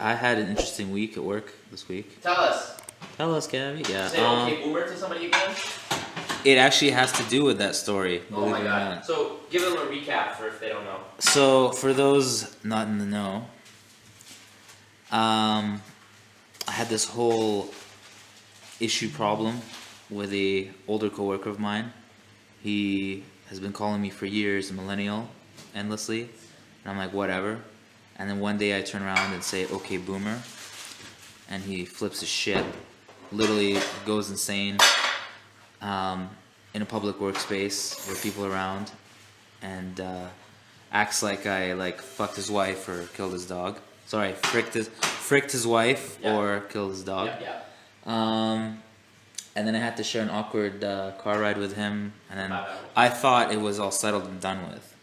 I had an interesting week at work this week. Tell us. Tell us, Gabby. Yeah. Say okay boomer to somebody again? It actually has to do with that story. Oh my god. So give them a recap for if they don't know. So for those not in the know, I had this whole issue problem with a older coworker of mine. He has been calling me for years, a millennial, endlessly, and I'm like, whatever. And then one day I turn around and say, okay boomer, and he flips his shit, literally goes insane, in a public workspace where people are around, and acts like I fucked his wife or killed his dog. Sorry, fricked his wife or killed his dog. And then I had to share an awkward car ride with him, and then I thought it was all settled and done with.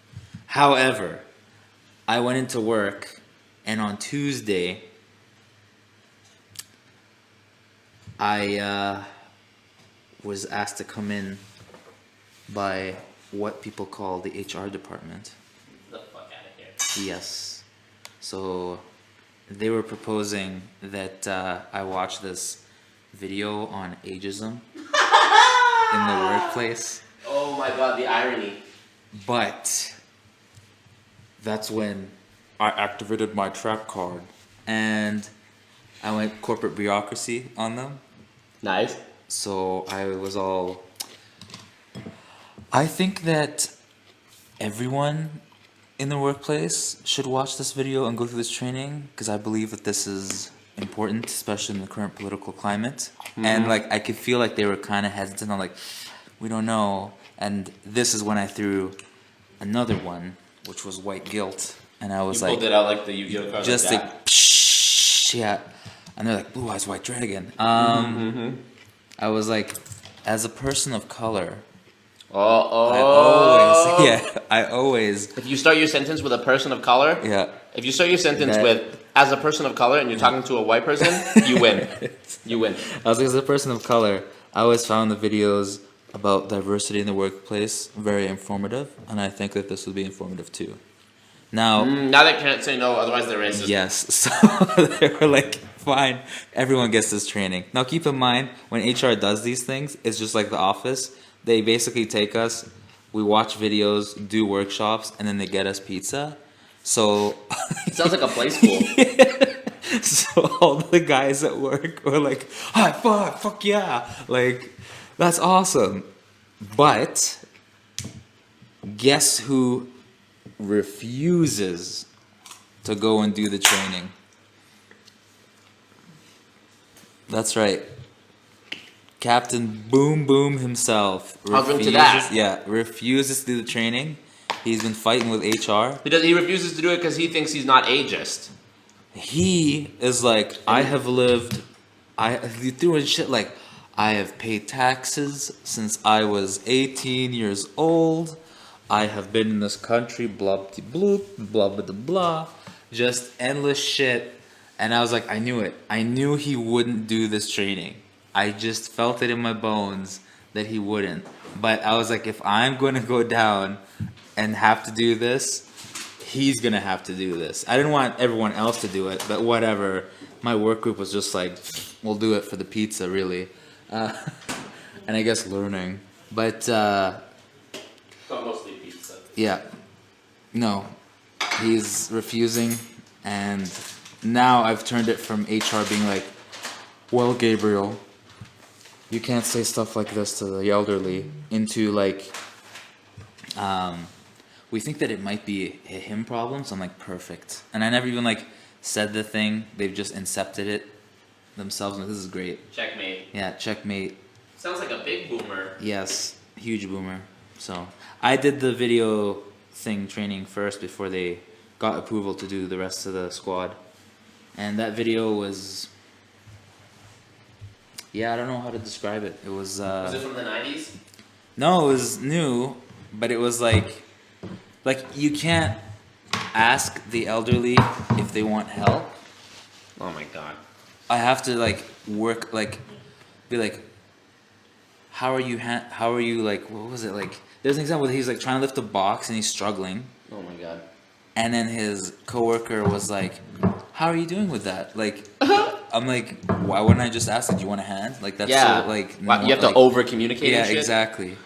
However, I went into work, and on Tuesday, I was asked to come in by what people call the HR department. The fuck out of here. Yes. So they were proposing that I watch this video on ageism in the workplace. Oh my god, the irony. But that's when I activated my trap card and I went corporate bureaucracy on them. Nice. So I was all... I think that everyone in the workplace should watch this video and go through this training because I believe that this is important, especially in the current political climate. And I could feel like they were kind of hesitant on we don't know. And this is when I threw another one, which was white guilt, and I was you pulled it out like the Yu-Gi-Oh card. just like like psh, yeah, and they're like blue eyes white dragon. I was like, as a person of color, I always. If you start your sentence with a person of color, If you start your sentence with as a person of color and you're talking to a white person, you win. You win. I was like, as a person of color, I always found the videos about diversity in the workplace very informative, and I think that this would be informative too. Now they can't say no, otherwise they're racist. Yes, so they were like, fine, everyone gets this training. Now keep in mind, when HR does these things, it's just like The Office. They basically take us, we watch videos, do workshops, and then they get us pizza. So it sounds like a play school. So all the guys at work were like, high five, fuck yeah, that's awesome. But guess who refuses to go and do the training? That's right. Captain Boom Boom himself refuses to do the training. He's been fighting with HR. He refuses to do it because he thinks he's not ageist. He is like, I have lived, he threw in shit like, I have paid taxes since I was 18 years old. I have been in this country, blah, blah, blah, blah, blah, blah. Just endless shit. And I was like, I knew it. I knew he wouldn't do this training. I just felt it in my bones that he wouldn't. But I was like, if I'm going to go down and have to do this, he's going to have to do this. I didn't want everyone else to do it, but whatever. My work group was just like, we'll do it for the pizza, really. And I guess learning. But mostly pizza. Yeah. No. He's refusing, and now I've turned it from HR being like, well, Gabriel, you can't say stuff like this to the elderly, into we think that it might be a him problem, so I'm like, perfect. And I never even said the thing, they've just incepted it themselves. Like, this is great. Checkmate. Yeah, checkmate. Sounds like a big boomer. Yes, huge boomer. So I did the video thing training first before they got approval to do the rest of the squad. And that video was, I don't know how to describe it. It was it from the 90s? No, it was new, but it was like you can't ask the elderly if they want help. Oh my god. I have to work be like, how are you what was it there's an example where he's trying to lift a box and he's struggling. Oh my god. And then his coworker was like, how are you doing with that? Like, I'm like, why wouldn't I just ask? Like, do you want a hand? Like, that's so, like, Wow, you have like, to over communicate. yeah, and shit? exactly.